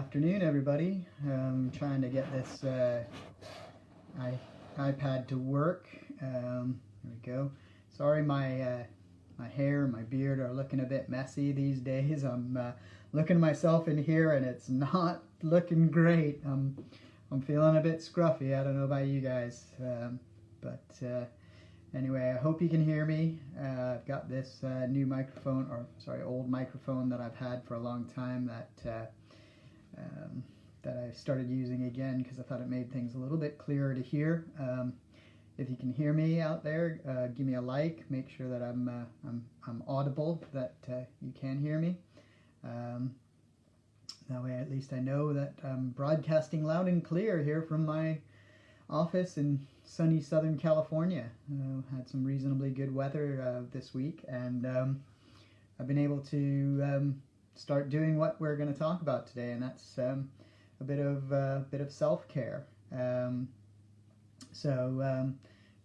afternoon, everybody. I'm trying to get this iPad to work. There we go. Sorry, my hair and my beard are looking a bit messy these days. I'm looking at myself in here and it's not looking great. I'm feeling a bit scruffy. I don't know about you guys, but anyway, I hope you can hear me. I've got this new microphone, or sorry, old microphone that I've had for a long time that I started using again because I thought it made things a little bit clearer to hear. If you can hear me out there, give me a like. Make sure that I'm audible, that you can hear me. That way, at least I know that I'm broadcasting loud and clear here from my office in sunny Southern California. Had some reasonably good weather this week, and I've been able to start doing what we're going to talk about today, and that's a bit of self-care. So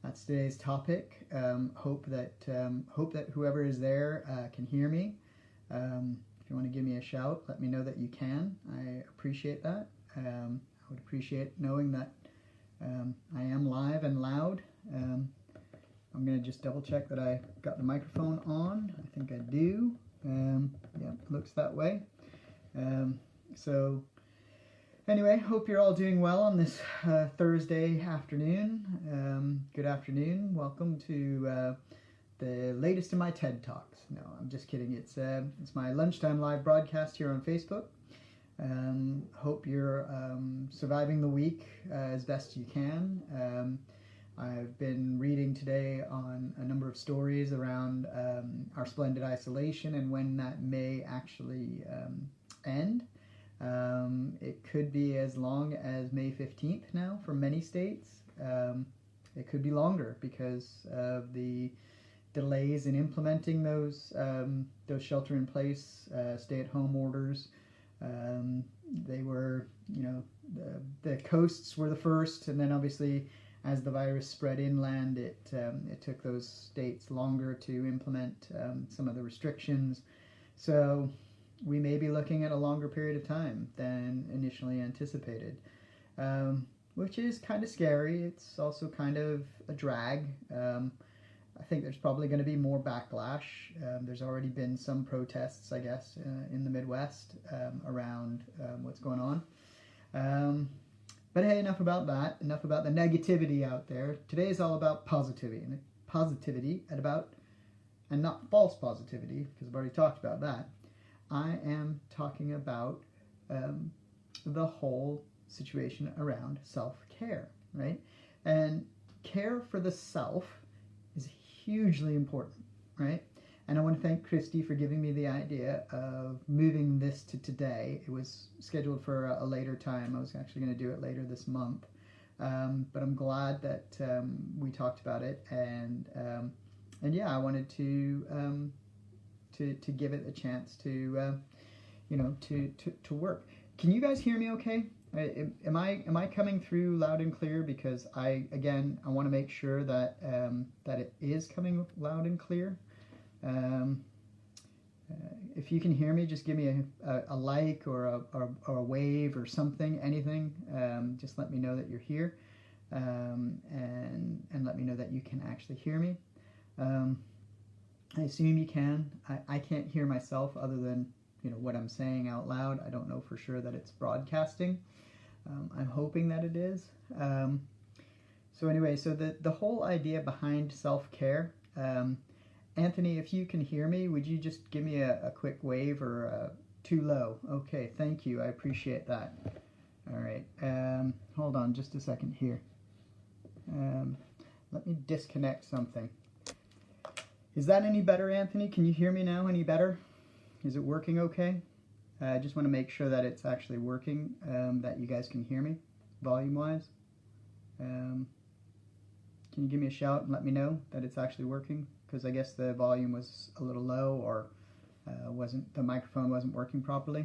that's today's topic. Hope that whoever is there can hear me. If you want to give me a shout, let me know that you can. I appreciate that. I would appreciate knowing that I am live and loud. I'm going to just double check that I got the microphone on. I think I do. Yeah, looks that way. So anyway, hope you're all doing well on this Thursday afternoon. Good afternoon. Welcome to the latest of my TED Talks. No, I'm just kidding. It's my lunchtime live broadcast here on Facebook. Hope you're surviving the week as best you can. I've been reading today on a number of stories around our splendid isolation and when that may actually end. It could be as long as May 15th now for many states. It could be longer because of the delays in implementing those shelter-in-place, stay-at-home orders. They were, the coasts were the first, and then obviously as the virus spread inland, it took those states longer to implement some of the restrictions. So we may be looking at a longer period of time than initially anticipated, which is kind of scary. It's also kind of a drag. I think there's probably going to be more backlash. There's already been some protests, I guess, in the Midwest around what's going on. But hey, enough about that. Enough about the negativity out there. Today is all about positivity, and not false positivity, because I've already talked about that. I am talking about the whole situation around self-care, right? And care for the self is hugely important, right? And I want to thank Christy for giving me the idea of moving this to today. It was scheduled for a later time. I was actually going to do it later this month. But I'm glad that we talked about it. And yeah, I wanted to give it a chance to work. Can you guys hear me okay? Am I coming through loud and clear? Because I want to make sure that that it is coming loud and clear. If you can hear me, just give me a like or a wave or something, anything. Just let me know that you're here, and let me know that you can actually hear me. I assume you can. I can't hear myself other than what I'm saying out loud. I don't know for sure that it's broadcasting. I'm hoping that it is. So anyway, so the whole idea behind self-care. Anthony, if you can hear me, would you just give me a quick wave or too low? Okay, thank you. I appreciate that. All right. Hold on just a second here. Let me disconnect something. Is that any better, Anthony? Can you hear me now any better? Is it working okay? I just want to make sure that it's actually working, that you guys can hear me volume-wise. Can you give me a shout and let me know that it's actually working? Because I guess the volume was a little low, or the microphone wasn't working properly.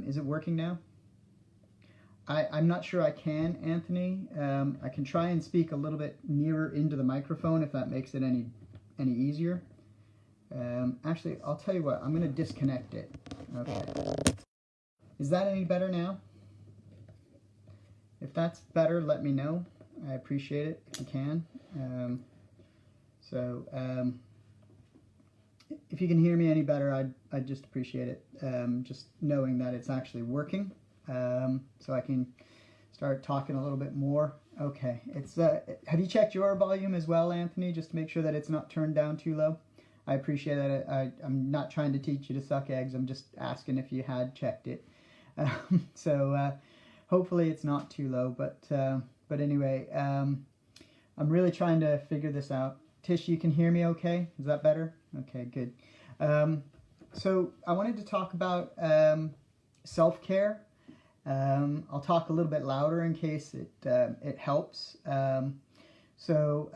Is it working now? I'm not sure I can, Anthony. I can try and speak a little bit nearer into the microphone if that makes it any easier. Actually, I'll tell you what, I'm going to disconnect it. Okay. Is that any better now? If that's better, let me know. I appreciate it if you can. If you can hear me any better, I'd just appreciate it. Just knowing that it's actually working, so I can start talking a little bit more. Okay, it's. Have you checked your volume as well, Anthony, just to make sure that it's not turned down too low? I appreciate that. I'm not trying to teach you to suck eggs. I'm just asking if you had checked it. Hopefully it's not too low. But anyway, I'm really trying to figure this out. Tish, you can hear me okay? Is that better? Okay, good. So I wanted to talk about self-care. I'll talk a little bit louder in case it helps. So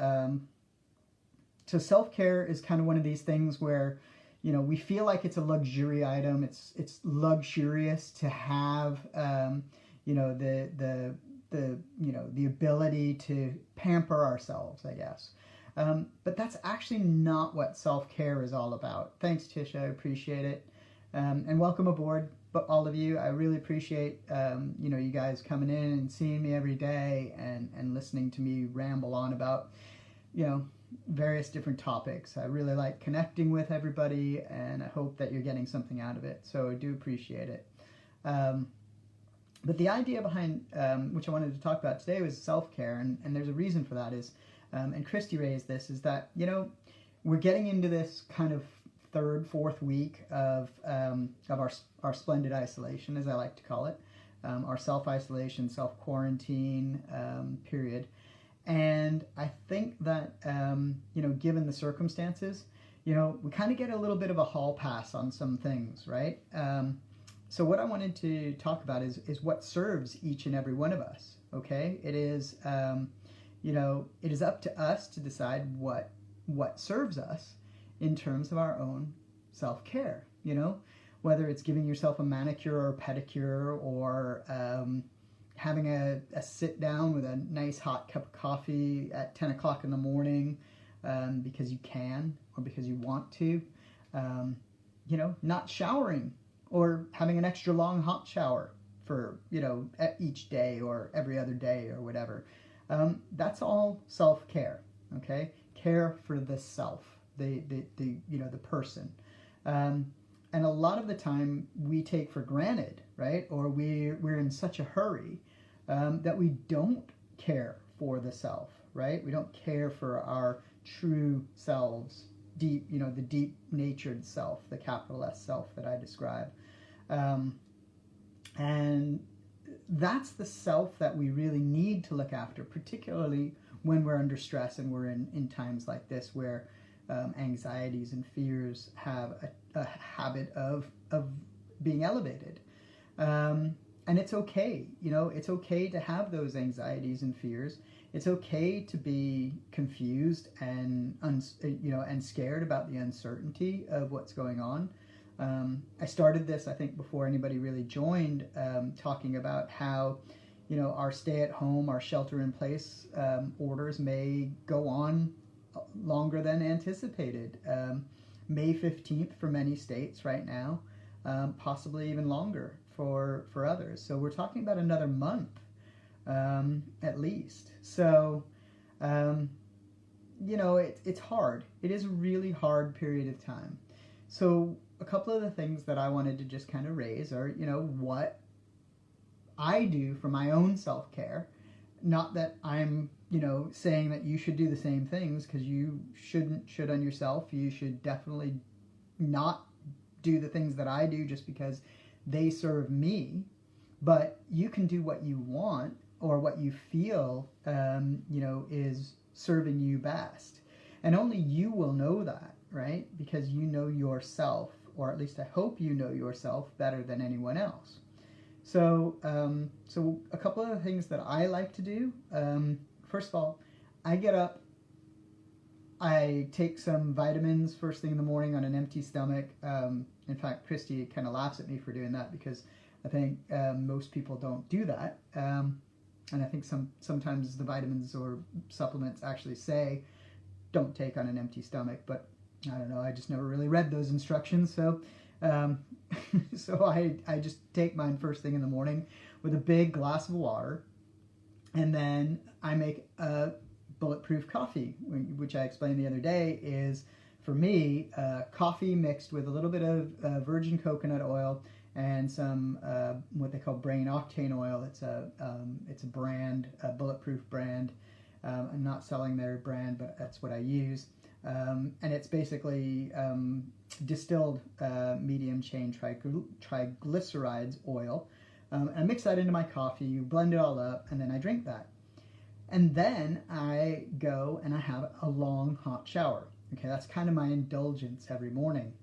self-care is kind of one of these things where, you know, we feel like it's a luxury item. It's luxurious to have, you know, the ability to pamper ourselves, I guess. But that's actually not what self-care is all about. Thanks, Tisha. I appreciate it. And welcome aboard, all of you. I really appreciate, you know, you guys coming in and seeing me every day and listening to me ramble on about, you know, various different topics. I really like connecting with everybody, and I hope that you're getting something out of it. So I do appreciate it. But the idea behind which I wanted to talk about today was self-care, and there's a reason for that is, and Christy raised this, is that, you know, we're getting into this kind of third, fourth week of our splendid isolation, as I like to call it, our self-isolation, self-quarantine period. And I think that, you know, given the circumstances, you know, we kind of get a little bit of a hall pass on some things, right? So what I wanted to talk about is what serves each and every one of us, okay? It is, you know, it is up to us to decide what serves us in terms of our own self-care, you know? Whether it's giving yourself a manicure or a pedicure, or having a sit down with a nice hot cup of coffee at 10 o'clock in the morning because you can or because you want to, you know, not showering or having an extra long hot shower for, you know, each day or every other day or whatever. That's all self-care, okay? Care for the self, the you know, the person. And a lot of the time we take for granted, right? Or we're in such a hurry that we don't care for the self, right? We don't care for our true selves, deep, you know, the deep natured self, the capital S self that I describe. And that's the self that we really need to look after, particularly when we're under stress and we're in times like this where anxieties and fears have a habit of being elevated. And it's okay, you know, it's okay to have those anxieties and fears. It's okay to be confused and you know, and scared about the uncertainty of what's going on. I started this, I think, before anybody really joined, talking about how, you know, our stay-at-home, our shelter-in-place orders may go on longer than anticipated. May 15th for many states right now, possibly even longer for others. So we're talking about another month, at least. So, you know, it's hard. It is a really hard period of time. So a couple of the things that I wanted to just kind of raise are, you know, what I do for my own self-care. Not that I'm, you know, saying that you should do the same things, because you should on yourself. You should definitely not do the things that I do just because they serve me. But you can do what you want or what you feel, you know, is serving you best. And only you will know that, right? Because you know yourself, or at least I hope you know yourself better than anyone else. So, so a couple of the things that I like to do. First of all, I get up, I take some vitamins first thing in the morning on an empty stomach. In fact, Christy kind of laughs at me for doing that, because I think most people don't do that. And I think sometimes the vitamins or supplements actually say don't take on an empty stomach, but I don't know, I just never really read those instructions. So Um, so I just take mine first thing in the morning with a big glass of water, and then I make a bulletproof coffee, which I explained the other day is, for me, coffee mixed with a little bit of virgin coconut oil and some what they call brain octane oil. It's a brand, a bulletproof brand. I'm not selling their brand, but that's what I use. And it's basically distilled medium chain triglycerides oil. And I mix that into my coffee, blend it all up, and then I drink that. And then I go and I have a long hot shower. Okay, that's kind of my indulgence every morning,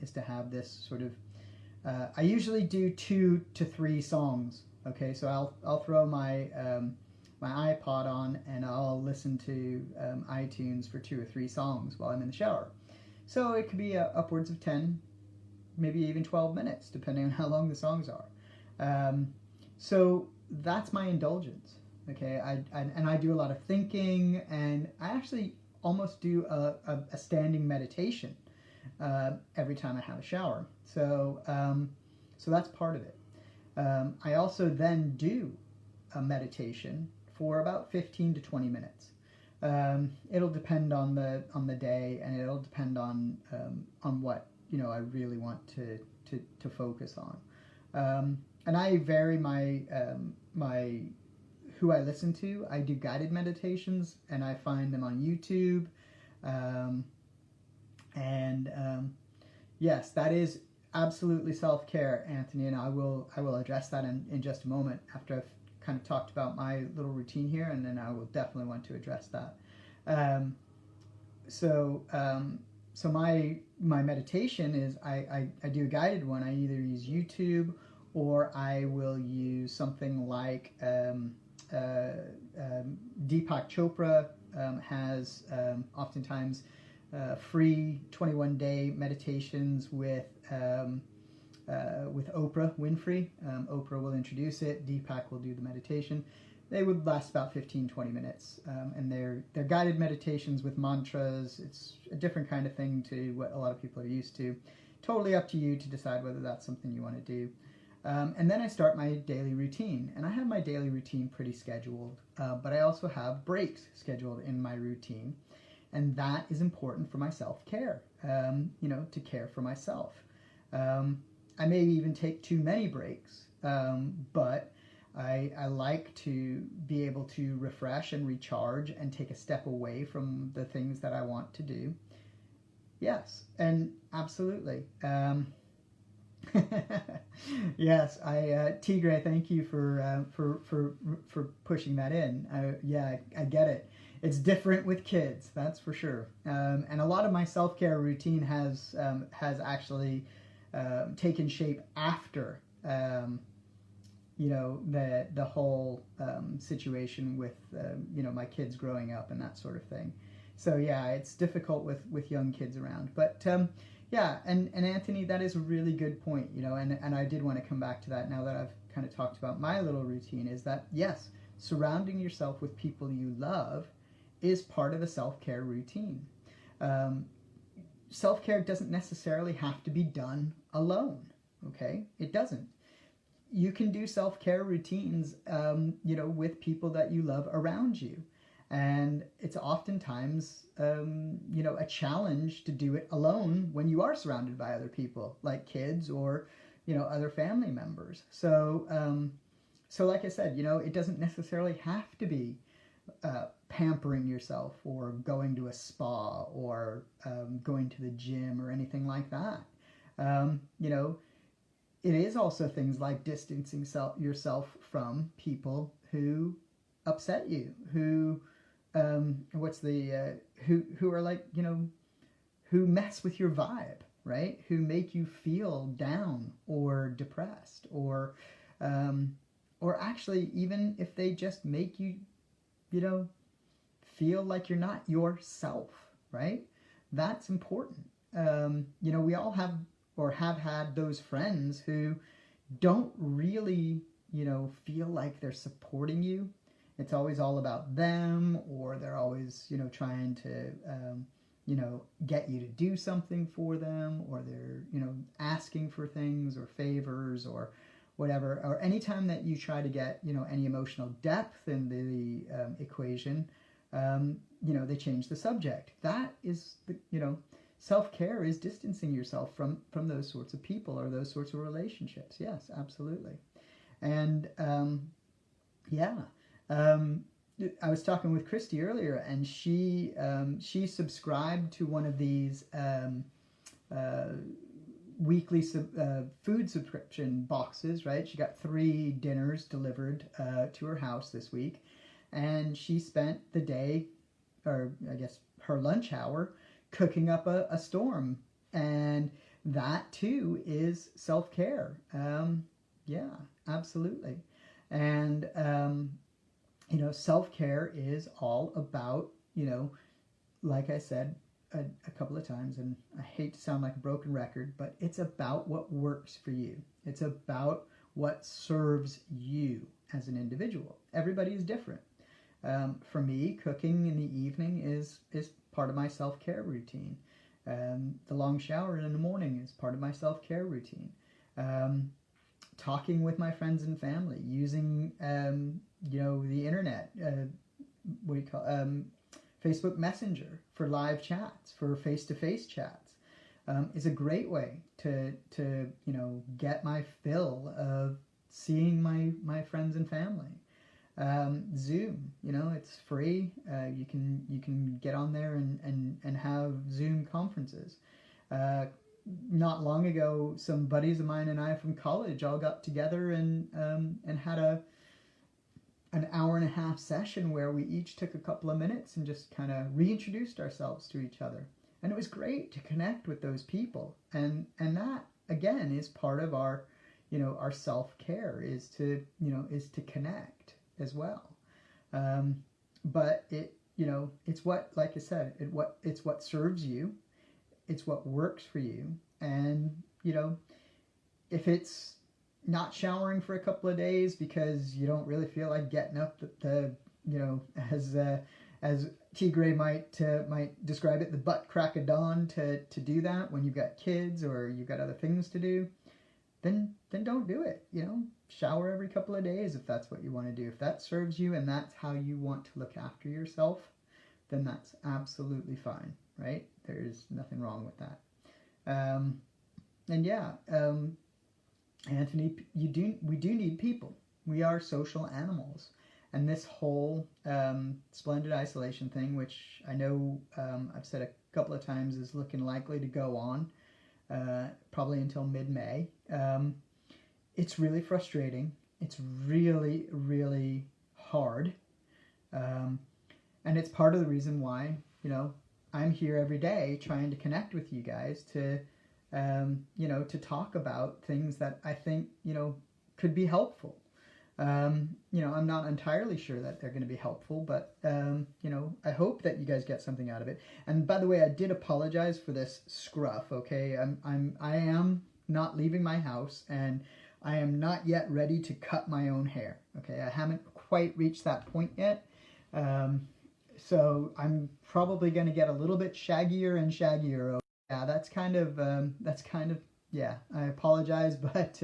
is to have this sort of, I usually do 2 to 3 songs. Okay, so I'll throw my my iPod on and I'll listen to iTunes for 2 or 3 songs while I'm in the shower. So it could be upwards of 10, maybe even 12 minutes, depending on how long the songs are. So that's my indulgence. Okay, I do a lot of thinking, and I actually almost do a standing meditation every time I have a shower. So that's part of it. I also then do a meditation for about 15 to 20 minutes. It'll depend on the day, and it'll depend on what I really want to focus on. And I vary my who I listen to. I do guided meditations, and I find them on YouTube. Yes, that is absolutely self-care, Anthony, and I will address that in just a moment after I've kind of talked about my little routine here, and then I will definitely want to address that. So my meditation is I do a guided one. I either use YouTube, or I will use something like Deepak Chopra has oftentimes free 21-day meditations with Oprah Winfrey. Oprah will introduce it. Deepak will do the meditation. They would last about 15-20 minutes, and they're guided meditations with mantras. It's a different kind of thing to what a lot of people are used to. Totally up to you to decide whether that's something you want to do. And then I start my daily routine, and I have my daily routine pretty scheduled, but I also have breaks scheduled in my routine, and that is important for my self-care, to care for myself. I may even take too many breaks, but I like to be able to refresh and recharge and take a step away from the things that I want to do. Yes, and absolutely. Yes, Tigre, thank you for pushing that in. I get it. It's different with kids, that's for sure. And a lot of my self-care routine has actually taken shape after the whole situation with my kids growing up and that sort of thing. So yeah, it's difficult with young kids around, but yeah, and Anthony, that is a really good point, and I did want to come back to that now that I've kind of talked about my little routine, is that, yes, surrounding yourself with people you love is part of a self-care routine. Self-care doesn't necessarily have to be done alone, okay? It doesn't. You can do self-care routines, with people that you love around you. And it's oftentimes, a challenge to do it alone when you are surrounded by other people, like kids or, other family members. So like I said, it doesn't necessarily have to be pampering yourself or going to a spa or going to the gym or anything like that. It is also things like distancing yourself from people who upset you, who who are like, who mess with your vibe, right? Who make you feel down or depressed, or actually, even if they just make you, feel like you're not yourself, right? That's important. We all have or have had those friends who don't really, feel like they're supporting you. It's always all about them, or they're always, trying to, get you to do something for them, or they're, asking for things or favors or whatever, or anytime that you try to get, any emotional depth in the equation, they change the subject. That is self-care is distancing yourself from those sorts of people or those sorts of relationships. Yes, absolutely. And I was talking with Christy earlier, and she subscribed to one of these weekly food subscription boxes, right? She got 3 dinners delivered to her house this week, and she spent the day, or I guess her lunch hour, cooking up a storm, and that too is self-care. Yeah, absolutely. And self-care is all about, like I said a couple of times, and I hate to sound like a broken record, but it's about what works for you. It's about what serves you as an individual. Everybody is different. For me, cooking in the evening is part of my self-care routine. The long shower in the morning is part of my self-care routine. Talking with my friends and family, using the internet, Facebook Messenger for live chats, for face-to-face chats, is a great way to get my fill of seeing my friends and family. Zoom, it's free. You can get on there and have Zoom conferences. Not long ago, some buddies of mine and I from college all got together and had an hour and a half session where we each took a couple of minutes and just kind of reintroduced ourselves to each other. And it was great to connect with those people. And that, again, is part of our self-care, is to connect as well. But it's what, like I said, it's what serves you. It's what works for you. And, if it's not showering for a couple of days because you don't really feel like getting up as T. Gray might describe it, the butt crack of dawn to do that when you've got kids or you've got other things to do, then don't do it. Shower every couple of days if that's what you want to do. If that serves you and that's how you want to look after yourself, then that's absolutely fine, right? There's nothing wrong with that. Anthony, we do need people. We are social animals. And this whole splendid isolation thing, which I know I've said a couple of times is looking likely to go on probably until mid-May. It's really frustrating. It's really, really hard. And it's part of the reason why, I'm here every day trying to connect with you guys to talk about things that I think, could be helpful. I'm not entirely sure that they're going to be helpful, but, I hope that you guys get something out of it. And by the way, I did apologize for this scruff, okay? I am not leaving my house, and I am not yet ready to cut my own hair, okay? I haven't quite reached that point yet. So I'm probably going to get a little bit shaggier and shaggier. Yeah, that's kind of, yeah, I apologize, but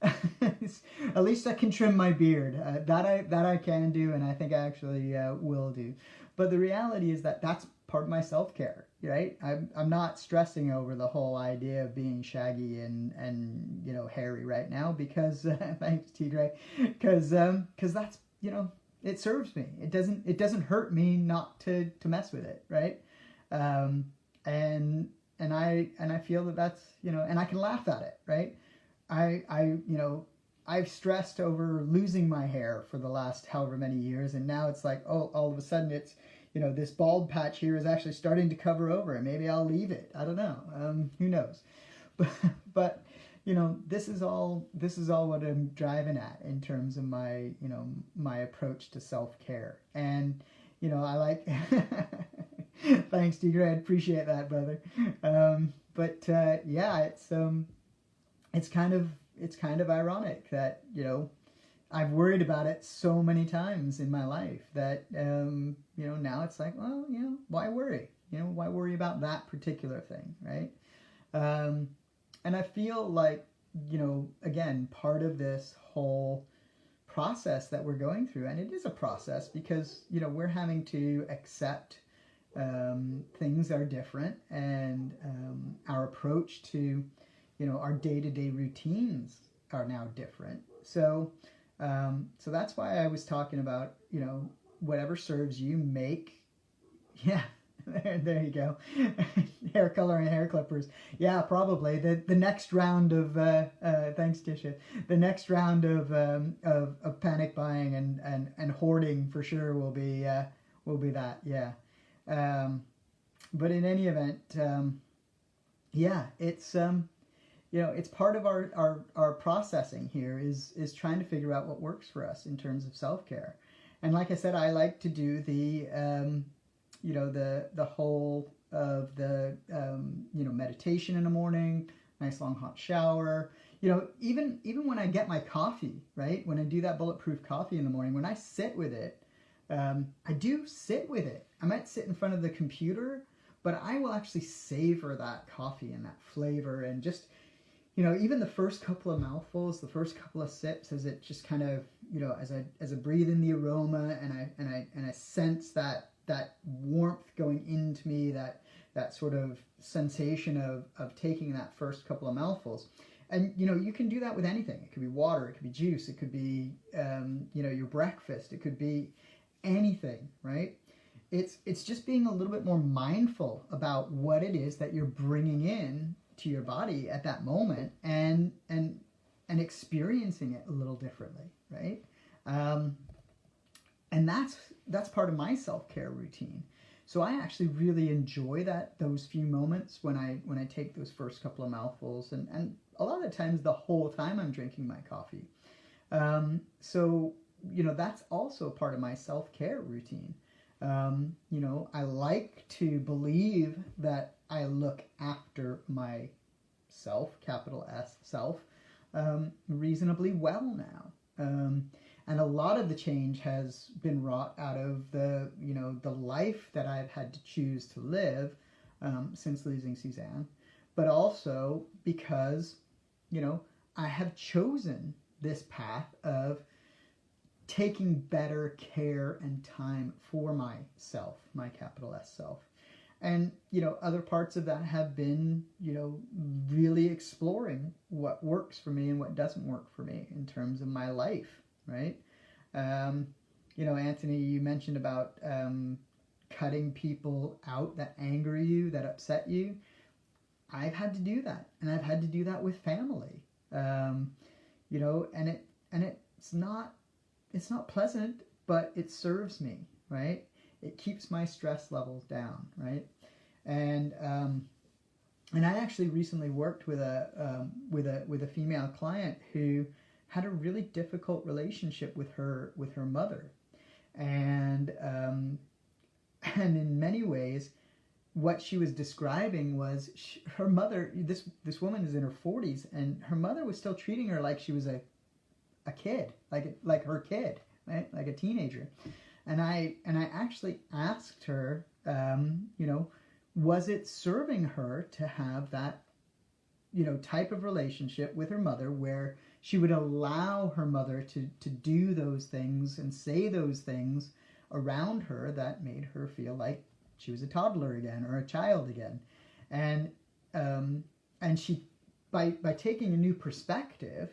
at least I can trim my beard. That I can do, and I think I actually will do. But the reality is that that's part of my self-care, right? I'm not stressing over the whole idea of being shaggy and hairy right now because, thanks T. Gray, because that's, it serves me. It doesn't hurt me not to mess with it, right? And I feel that that's, and I can laugh at it, right? I've stressed over losing my hair for the last however many years, and now it's like, oh, all of a sudden it's, this bald patch here is actually starting to cover over, and maybe I'll leave it. I don't know. Who knows? But this is all what I'm driving at in terms of my, my approach to self-care. And, I like, thanks, Tigray. I appreciate that, brother. Yeah, it's kind of ironic that, I've worried about it so many times in my life that, now it's like, well, why worry? why worry about that particular thing, right? And I feel like, again, part of this whole process that we're going through, and it is a process because, we're having to accept things are different, and our approach to, our day-to-day routines are now different. So that's why I was talking about, whatever serves you, make. Yeah, there you go. Hair color and hair clippers. Yeah, probably the next round of thanks, Tisha. The next round of panic buying and hoarding for sure will be that. Yeah. But in any event, yeah, it's it's part of our processing here is trying to figure out what works for us in terms of self-care. And like I said, I like to do the the whole of the meditation in the morning, nice long hot shower. Even when I get my coffee, right? When I do that Bulletproof Coffee in the morning, when I sit with it, I do sit with it. I might sit in front of the computer, but I will actually savor that coffee and that flavor, and just even the first couple of mouthfuls, the first couple of sips, as it just kind of as I breathe in the aroma, and I sense that warmth going into me, that sort of sensation of taking that first couple of mouthfuls. And you can do that with anything. It could be water, it could be juice, it could be your breakfast, it could be anything, right? It's just being a little bit more mindful about what it is that you're bringing in to your body at that moment, and experiencing it a little differently, right? And that's part of my self-care routine. So I actually really enjoy those few moments when I take those first couple of mouthfuls, and a lot of the times the whole time I'm drinking my coffee. So that's also part of my self-care routine. I like to believe that I look after myself, capital S, self, reasonably well now. And a lot of the change has been wrought out of the life that I've had to choose to live since losing Suzanne, but also because, I have chosen this path of taking better care and time for myself, my capital S self. And, other parts of that have been, really exploring what works for me and what doesn't work for me in terms of my life, right? Anthony, you mentioned about cutting people out that anger you, that upset you. I've had to do that, and I've had to do that with family. And it's not pleasant, but it serves me, right? It keeps my stress levels down, right? And I actually recently worked with a female client who had a really difficult relationship with her mother, and in many ways, what she was describing was her mother. This woman is in her 40s, and her mother was still treating her like she was a kid, like her kid, right? Like a teenager. And I actually asked her, was it serving her to have that, type of relationship with her mother where she would allow her mother to do those things and say those things around her that made her feel like she was a toddler again or a child again. And she, by taking a new perspective,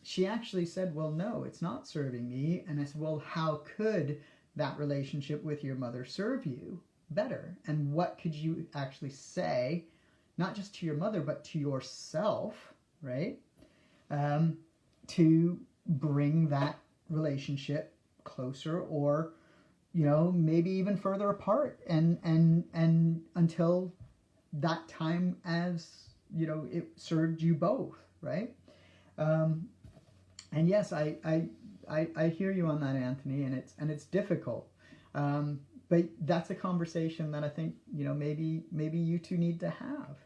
she actually said, well, no, it's not serving me. And I said, well, how could that relationship with your mother serve you better? And what could you actually say, not just to your mother, but to yourself, right? To bring that relationship closer, or, maybe even further apart, and until that time, as, it served you both, right? And yes, I hear you on that, Anthony, and it's difficult. But that's a conversation that I think, maybe you two need to have.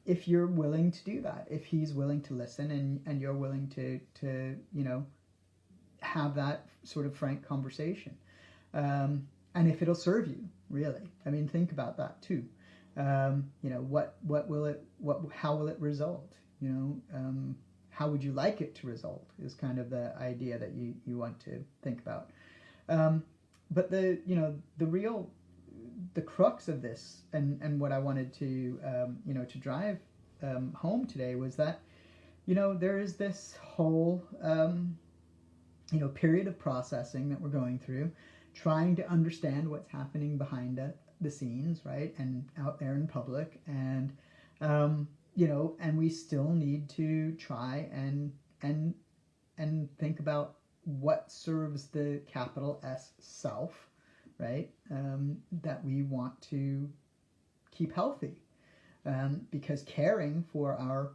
If you're willing to do that, if he's willing to listen, and you're willing to have that sort of frank conversation. and if it'll serve you, really. I mean, think about that too. What will it, how will it result? How would you like it to result is kind of the idea that you want to think about. But the crux of this, and what I wanted to to drive home today was that there is this whole period of processing that we're going through, trying to understand what's happening behind the scenes, right, and out there in public, and and we still need to try and think about what serves the capital S self, right, that we want to keep healthy, because caring for our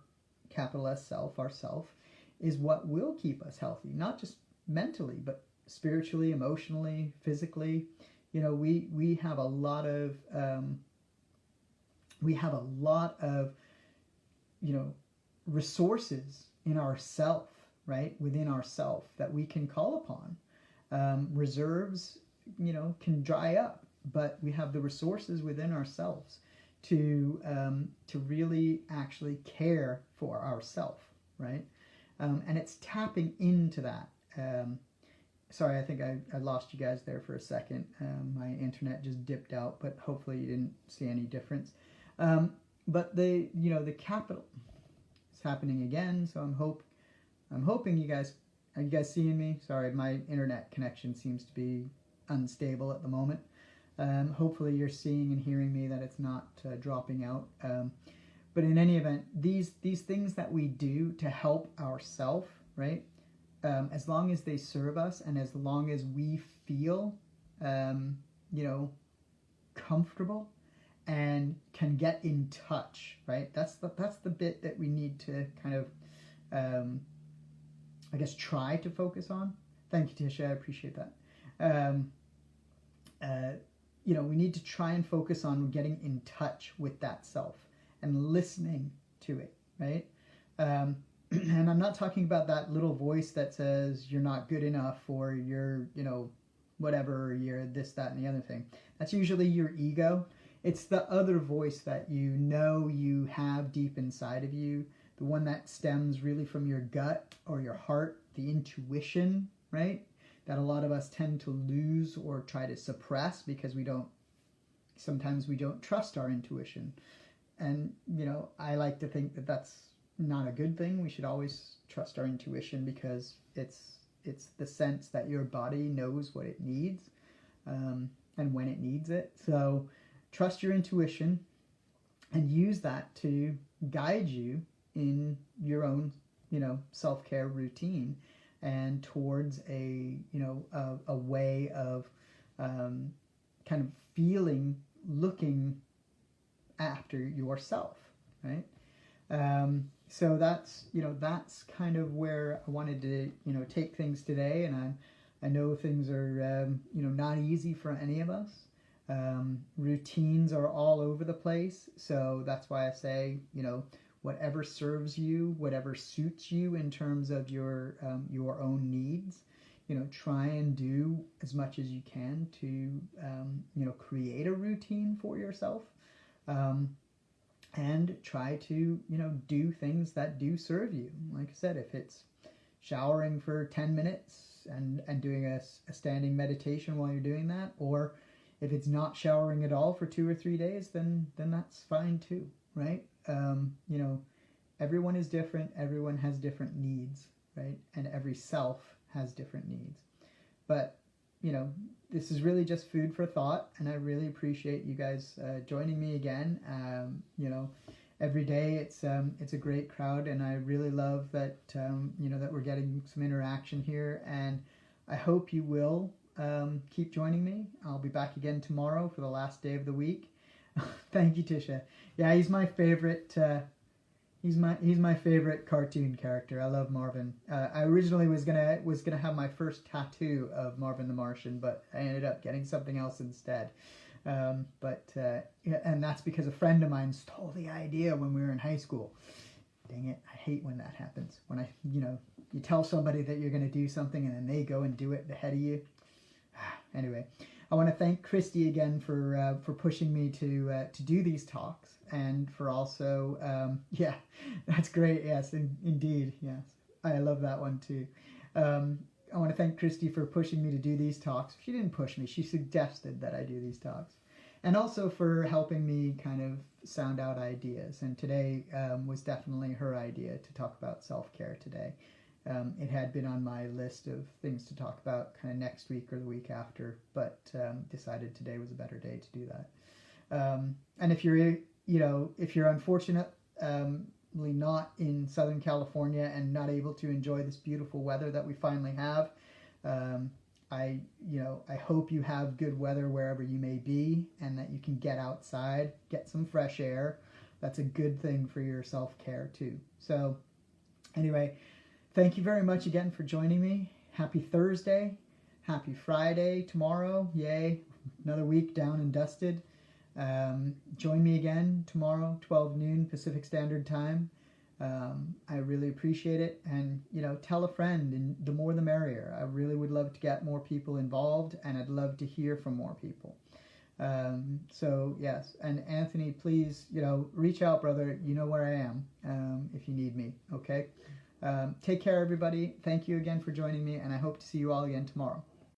capital S self, ourself, is what will keep us healthy, not just mentally, but spiritually, emotionally, physically. We have a lot of resources in ourself, right, within ourself, that we can call upon. Reserves, can dry up, but we have the resources within ourselves to really actually care for ourself, right? And it's tapping into that. Sorry, I think I lost you guys there for a second. My internet just dipped out, but hopefully you didn't see any difference. But the capital is happening again, so I'm hoping you guys, are you guys seeing me? Sorry, my internet connection seems to be unstable at the moment. Hopefully you're seeing and hearing me, that it's not dropping out. But in any event, these things that we do to help ourselves, right? As long as they serve us, and as long as we feel, comfortable and can get in touch, right? That's the bit that we need to kind of, I guess, try to focus on. Thank you, Tisha. I appreciate that. We need to try and focus on getting in touch with that self and listening to it, right? And I'm not talking about that little voice that says you're not good enough, or you're, whatever, you're this, that, and the other thing. That's usually your ego. It's the other voice that you have deep inside of you, the one that stems really from your gut or your heart, the intuition, right? That a lot of us tend to lose or try to suppress because sometimes we don't trust our intuition. And, I like to think that that's not a good thing. We should always trust our intuition, because it's the sense that your body knows what it needs, and when it needs it. So trust your intuition and use that to guide you in your own, self-care routine, and towards a way of kind of looking after yourself, right? So that's kind of where I wanted to, take things today. And I know things are, not easy for any of us. Routines are all over the place. So that's why I say, whatever serves you, whatever suits you in terms of your own needs, try and do as much as you can to, create a routine for yourself. And try to, do things that do serve you. Like I said, if it's showering for 10 minutes and doing a standing meditation while you're doing that, or if it's not showering at all for 2 or 3 days, then that's fine too, right? Everyone is different. Everyone has different needs, right? And every self has different needs. But, this is really just food for thought, and I really appreciate you guys joining me again. Every day it's a great crowd, and I really love that that we're getting some interaction here, and I hope you will keep joining me. I'll be back again tomorrow for the last day of the week. Thank you, Tisha. Yeah, he's my favorite. He's my favorite cartoon character. I love Marvin. I originally was gonna have my first tattoo of Marvin the Martian, but I ended up getting something else instead. And that's because a friend of mine stole the idea when we were in high school. Dang it! I hate when that happens. When you tell somebody that you're gonna do something and then they go and do it ahead of you. Anyway, I want to thank Christy again for pushing me to do these talks, and for also yeah, that's great. Yes, indeed. Yes, I love that one too. I want to thank Christy for pushing me to do these talks. She didn't push me; she suggested that I do these talks, and also for helping me kind of sound out ideas. And today was definitely her idea to talk about self-care today. It had been on my list of things to talk about kind of next week or the week after, but decided today was a better day to do that. And if you're unfortunately not in Southern California and not able to enjoy this beautiful weather that we finally have, I hope you have good weather wherever you may be, and that you can get outside, get some fresh air. That's a good thing for your self-care too. So anyway, thank you very much again for joining me. Happy Thursday. Happy Friday tomorrow. Yay. Another week down and dusted. Join me again tomorrow, 12 noon Pacific Standard Time. I really appreciate it. And, tell a friend, and the more the merrier. I really would love to get more people involved, and I'd love to hear from more people. So, yes. And Anthony, please, reach out, brother. You know where I am if you need me. Okay? Take care, everybody. Thank you again for joining me, and I hope to see you all again tomorrow.